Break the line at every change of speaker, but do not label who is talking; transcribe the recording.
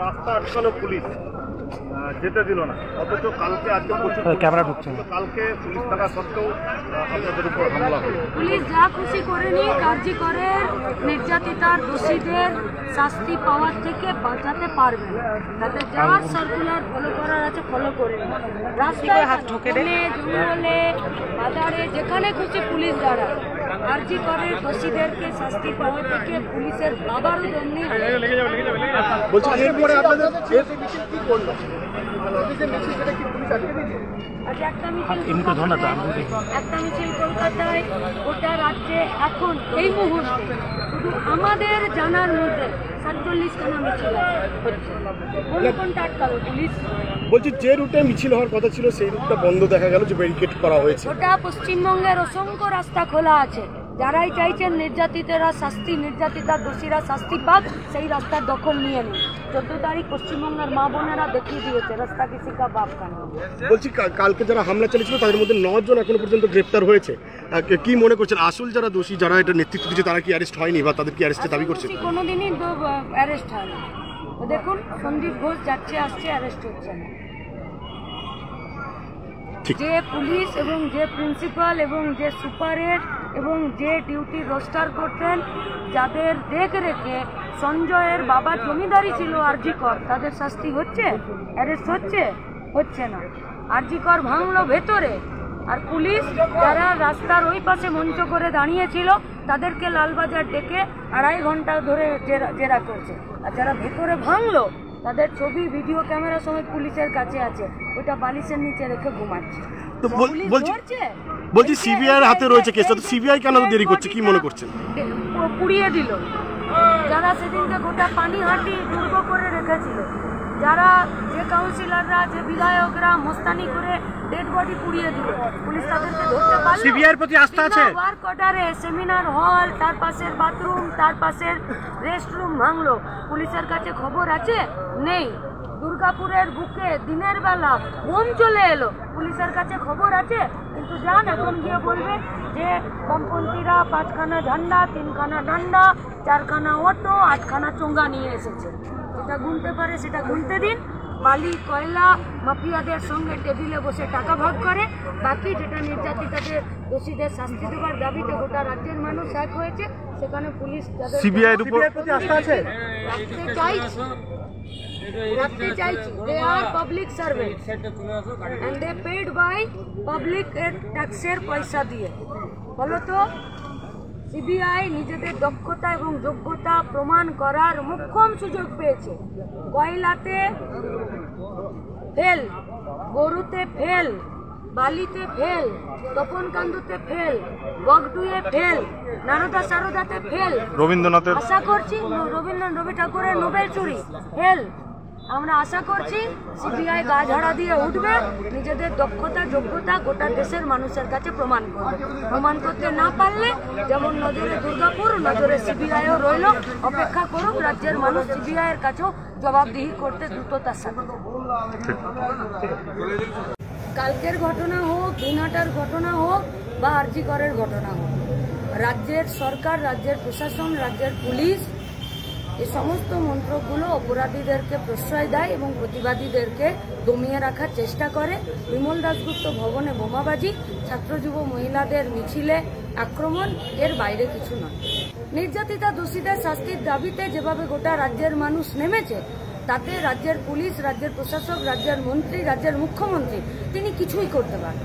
রাস্তা আটকানো পুলিশ যেতে দিল না, অথচ কালকে আজকে ক্যামেরা ঢুকছে, কালকে পুলিশ থাকা সত্ত্বেও আপনাদের উপর হামলা হলো।
পুলিশ যা খুশি করেনি, কার্যকরের নির্যাতিতার দোষীদের শাস্তি পাওয়ার থেকে বাঁচাতে পারবে না। তাদের যা সার্কুলার ফলো করার আছে ফলো করে রাস্তায় জঙ্গলে বাজারে যেখানে খুশি পুলিশ দ্বারা কার্যকরের দোষীদেরকে শাস্তি পাওয়া থেকে পুলিশের বাবারও জন্য একটা মিছিল কলকাতায়, গোটা রাজ্যে এখন এই মুহূর্তে শুধু আমাদের জানার মধ্যে 47খানা মিছিল কোনটা আটকালো পুলিশ।
বলছি যে রুটে মিছিল হওয়ার কথা ছিল সেই রুটটা বন্ধ দেখা গেল, যে ব্যারিকেড করা হয়েছে।
গোটা পশ্চিমবঙ্গের অসংখ্য রাস্তা খোলা আছে, যারাই চাইছেন নির্যাতিতরা শাস্তি, নির্যাতিতার দোষীরা শাস্তি পাক, সেই রাস্তার দখল নিয়ে নিন। 14 তারিখ পশ্চিমবঙ্গের মা বোনেরা দেখিয়ে দিয়েছে রাস্তা কিসি কা বাপ কা নাম।
বলছি কালকে যারা হামলা চালিয়েছিল তাদের মধ্যে 9 জন এখনো পর্যন্ত গ্রেপ্তার হয়েছে। কি মনে করছেন আসল যারা দোষী, যারা এটা নেতৃত্ব দিচ্ছে, তারা কি অ্যারেস্ট হয়নি বা তাদের কি অ্যারেস্টের দাবি করছে?
কোনোদিনই অ্যারেস্ট হয়নি। দেখুন সন্দীপ ঘোষ যাচ্ছে আসছে, অ্যারেস্ট হচ্ছে না। যে পুলিশ এবং যে প্রিন্সিপাল এবং যে সুপারের এবং যে ডিউটি রোস্টার করতেন, যাদের দেখ রেখে সঞ্জয়ের বাবা জমিদারি ছিল আরজিকর, তাদের শাস্তি হচ্ছে? অ্যারেস্ট হচ্ছে না। আরজিকর ভাঙলো ভেতরে, আর পুলিশ যারা রাস্তার ওই পাশে মঞ্চ করে দাঁড়িয়েছিল তাদেরকে লালবাজার ডেকে 2.5 ঘন্টা ধরে জেরা করছে। আর যারা ভেতরে ভাঙলো তাদের ছবি ভিডিও ক্যামেরা সমেত পুলিশের কাছে আছে, ওটা বালিশের নিচে রেখে ঘুমাচ্ছে।
তো বলছি সিবিআই এর হাতে রয়েছে কেসটা, তো সিবিআই কেন দেরি করছে, কি মনে করছেন?
পুড়িয়ে দিল যারা সেদিনকে গোটা পানিহাটি দুর্গ করে রেখেছিল, যারা যে কাউন্সিলররা যে বিধায়করা মস্তানি করে ডেড বডি পুড়িয়ে দিল, পুলিশ তাদেরকে ধরতে পারল।
সিবিআই এর প্রতি আস্থা আছে?
ওয়ার্ক অর্ডারে সেমিনার হল, তার পাশের বাথরুম, তার পাশের রেস্টরুম ভাঙলো, পুলিশের কাছে খবর আছে? নেই। দুর্গাপুরের বুকে দিনের বেলা বোম চলে এলো, পুলিশের কাছে খবর আছে? কিন্তু যান এখন গিয়ে বলবে যে বামপন্থীরা 5খানা ঝান্ডা, 3খানা ডান্ডা, 4খানা অটো, 8খানা চোঙ্গা নিয়ে এসেছে। যেটা গুনতে পারে সেটা গুনতে দিন। বালি কয়লা মাফিয়াদের সঙ্গে টেবিলে বসে টাকা ভাগ করে, বাকি যেটা নির্যাতিতাদের দোষীদের শাস্তি দেওয়ার দাবিতে গোটা রাজ্যের মানুষ এক হয়েছে, সেখানে পুলিশ
সিবিআই এর উপর আস্থা আছে?
রাখতে চাইছি। They are public servants and they paid by public ট্যাক্সের পয়সা দিয়ে। বলতো সিবিআই নিজেদের দক্ষতা এবং যোগ্যতা প্রমাণ করার মোক্ষম সুযোগ পেয়েছে। কয়লাতে ফেল, গরুতে ফেল, বালিতে ফেল, তপনকান্দুতে ফেল, বগডুয়ে ফেল, নারদা সারদাতে ফেল,
রবীন্দ্রনাথের
আশা করছি রবি ঠাকুরের নোবেল চুরি ফেল। আমরা আশা করছি সিবিআই গা ঝাড়া দিয়ে উঠবে, নিজেদের দক্ষতা যোগ্যতা গোটা দেশের মানুষের কাছে প্রমাণ করবে। প্রমাণ করতে না পারলে যেমন নজরে দুর্গাপুর, নজরে সিবিআইও রইল, অপেক্ষা করুক রাজ্যের মানুষ সিবিআই এর কাছেও জবাবদিহি করতে দ্রুততার সাথে। কালকের ঘটনা হোক, দিনহাটার ঘটনা হোক বা আরজিকরের ঘটনা হোক, রাজ্যের সরকার, রাজ্যের প্রশাসন, রাজ্যের পুলিশ এই সমস্ত মন্ত্রকগুলো অপরাধীদেরকে প্রশ্রয় দেয় এবং প্রতিবাদীদেরকে দমিয়ে রাখার চেষ্টা করে। বিমল দাশগুপ্ত ভবনে বোমাবাজি, ছাত্র যুব মহিলাদের মিছিলে আক্রমণ, এর বাইরে কিছু নয়। নির্যাতিতা দোষীদের শাস্তির দাবিতে যেভাবে গোটা রাজ্যের মানুষ নেমেছে, তাতে রাজ্যের পুলিশ, রাজ্যের প্রশাসক, রাজ্যের মন্ত্রী, রাজ্যের মুখ্যমন্ত্রী তিনি কিছুই করতে পারেন।